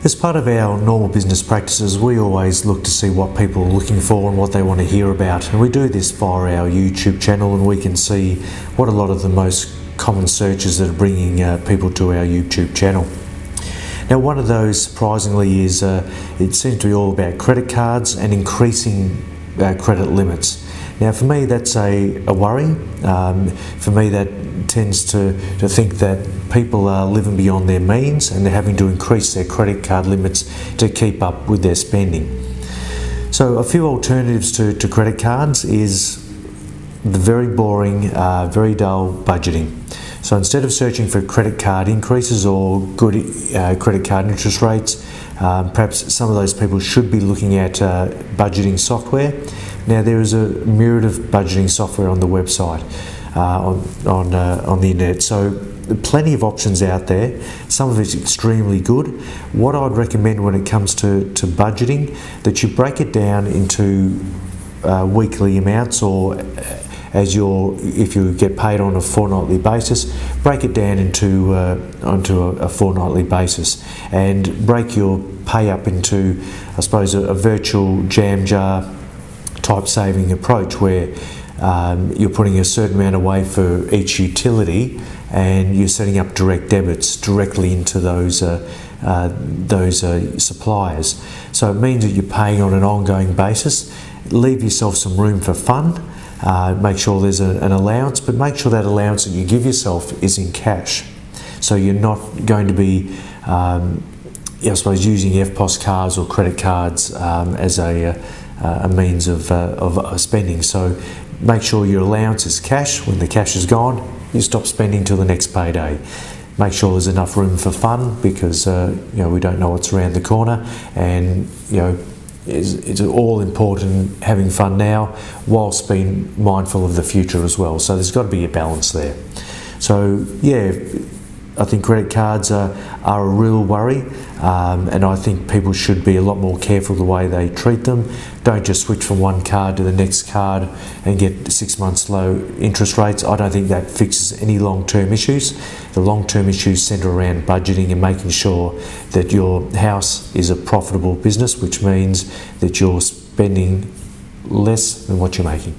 As part of our normal business practices, we always look to see what people are looking for and what they want to hear about. And we do this via our YouTube channel, and we can see what a lot of the most common searches that are bringing people to our YouTube channel. Now, one of those, surprisingly, is it seems to be all about credit cards and increasing credit limits. Now, for me, that's a worry. For me, that tends to think that people are living beyond their means and they're having to increase their credit card limits to keep up with their spending. So a few alternatives to credit cards is the very boring, very dull budgeting. So instead of searching for credit card increases or good credit card interest rates, perhaps some of those people should be looking at budgeting software. Now, there is a myriad of budgeting software on the website, on the internet. So plenty of options out there. Some of it's extremely good. What I'd recommend when it comes to budgeting, that you break it down into weekly amounts, or if you get paid on a fortnightly basis, break it down onto a fortnightly basis, and break your pay up into, I suppose, a virtual jam jar type saving approach, where you're putting a certain amount away for each utility, and you're setting up direct debits directly into those suppliers. So it means that you're paying on an ongoing basis. Leave yourself some room for fun. Make sure there's an allowance, but make sure that allowance that you give yourself is in cash. So you're not going to be, I suppose, using EFTPOS cards or credit cards as a means of spending. So make sure your allowance is cash. When the cash is gone, you stop spending till the next payday. Make sure there's enough room for fun, because we don't know what's around the corner, and it's all important having fun now whilst being mindful of the future as well. So there's got to be a balance there. So yeah, I think credit cards are a real worry, and I think people should be a lot more careful the way they treat them. Don't just switch from one card to the next card and get 6 months low interest rates. I don't think that fixes any long-term issues. The long-term issues centre around budgeting and making sure that your house is a profitable business, which means that you're spending less than what you're making.